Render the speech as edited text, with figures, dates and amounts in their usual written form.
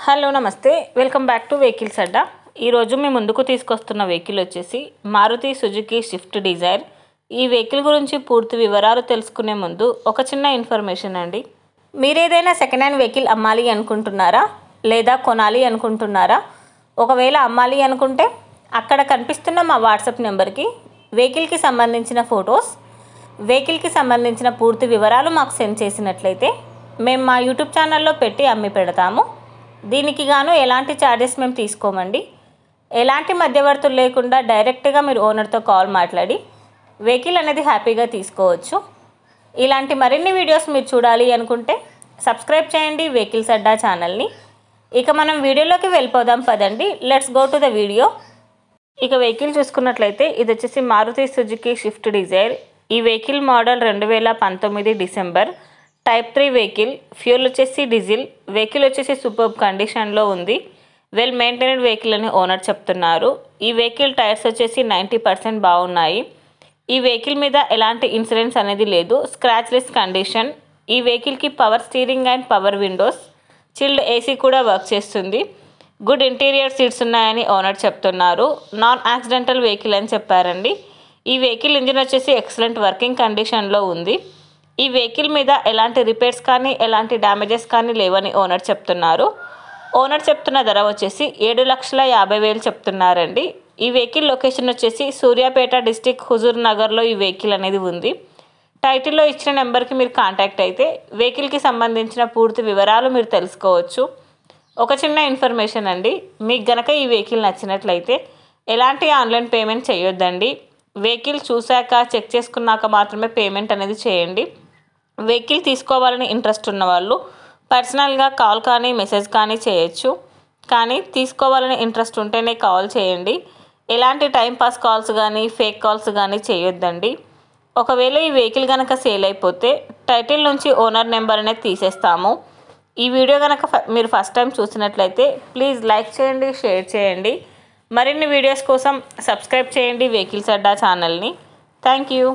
Hello నమస్తే welcome back to vehicles అడ్డా. ఈరోజు మీ ముందుకు తీసుకొస్తున్న వెహికల్ వచ్చేసి మారుతి సుజుకి స్విఫ్ట్ డిజైర్. ఈ వెహికల్ గురించి పూర్తి వివరాలు తెలుసుకునే ముందు ఒక చిన్న ఇన్ఫర్మేషన్ అండి. మీరు ఏదైనా సెకండ్ హ్యాండ్ వెహికల్ అమ్మాలి అనుకుంటున్నారా లేదా కొనాలి అనుకుంటున్నారా? ఒకవేళ అమ్మాలి అనుకుంటే అక్కడ కనిపిస్తున్న మా వాట్సాప్ నెంబర్కి వెహికల్కి సంబంధించిన ఫొటోస్, వెహికల్కి సంబంధించిన పూర్తి వివరాలు మాకు సెండ్ చేసినట్లయితే మేము మా యూట్యూబ్ ఛానల్లో పెట్టి అమ్మి పెడతాము. దీనికి గాను ఎలాంటి ఛార్జెస్ మేము తీసుకోమండి. ఎలాంటి మధ్యవర్తులు లేకుండా డైరెక్ట్గా మీరు ఓనర్తో కాల్ మాట్లాడి వెహికల్ అనేది హ్యాపీగా తీసుకోవచ్చు. ఇలాంటి మరిన్ని వీడియోస్ మీరు చూడాలి అనుకుంటే సబ్స్క్రైబ్ చేయండి వెహికల్స్ అడ్డా ఛానల్ని. ఇక మనం వీడియోలోకి వెళ్ళిపోదాం పదండి. Let's go to the video. ఇక వెహికల్ చూసుకున్నట్లయితే ఇది వచ్చేసి మారుతి సుజుకి స్విఫ్ట్ డిజైర్. ఈ vehicle model 2019 December. Type 3 vehicle. Fuel వచ్చేసి డీజిల్. వెహికల్ వచ్చేసి సూపర్బ్ కండిషన్లో ఉంది. వెల్ మెయింటైన్డ్ వెహికల్ అని ఓనర్ చెప్తున్నారు. ఈ వెహికల్ టైర్స్ వచ్చేసి 90% బాగున్నాయి. ఈ వెహికల్ మీద ఎలాంటి ఇన్సూరెన్స్ అనేది లేదు. Scratchless condition. ఈ వెహికల్కి power steering and power Windows, chilled AC కూడా వర్క్ చేస్తుంది. గుడ్ ఇంటీరియర్ సీట్స్ ఉన్నాయని ఓనర్ చెప్తున్నారు. నాన్ యాక్సిడెంటల్ వెహికల్ అని చెప్పారండి. ఈ వెహికల్ ఇంజిన్ వచ్చేసి ఎక్సలెంట్ వర్కింగ్ కండిషన్లో ఉంది. ఈ వెహికల్ మీద ఎలాంటి రిపేర్స్ కానీ ఎలాంటి డ్యామేజెస్ కానీ లేవని ఓనర్ చెప్తున్నారు. ఓనర్ చెప్తున్న ధర వచ్చేసి 7,50,000 చెప్తున్నారండి. ఈ వెహికల్ లొకేషన్ వచ్చేసి సూర్యాపేట డిస్టిక్ హుజూర్ నగర్లో ఈ వెహికల్ అనేది ఉంది. టైటిల్లో ఇచ్చిన నెంబర్కి మీరు కాంటాక్ట్ అయితే వెహికల్కి సంబంధించిన పూర్తి వివరాలు మీరు తెలుసుకోవచ్చు. ఒక చిన్న ఇన్ఫర్మేషన్ అండి, మీకు గనక ఈ వెహికల్ నచ్చినట్లయితే ఎలాంటి ఆన్లైన్ పేమెంట్ చేయొద్దండి. వెహికల్ చూశాక చెక్ చేసుకున్నాక మాత్రమే పేమెంట్ అనేది చేయండి. వెహికల్ తీసుకోవాలని ఇంట్రెస్ట్ ఉన్న వాళ్ళు పర్సనల్గా కాల్ కానీ మెసేజ్ కానీ చేయొచ్చు. కానీ తీసుకోవాలని ఇంట్రెస్ట్ ఉంటేనే కాల్ చేయండి. ఎలాంటి టైంపాస్ కాల్స్ కానీ ఫేక్ కాల్స్ కానీ చేయొద్దండి. ఒకవేళ ఈ వెహికల్ కనుక సేల్ అయిపోతే టైటిల్ నుంచి ఓనర్ నెంబర్ అనేది తీసేస్తాము. ఈ వీడియో కనుక మీరు ఫస్ట్ టైం చూసినట్లయితే ప్లీజ్ లైక్ చేయండి, షేర్ చేయండి. మరిన్ని వీడియోస్ కోసం సబ్స్క్రైబ్ చేయండి వెహికల్స్ అడ్డా ఛానల్ని. Thank you.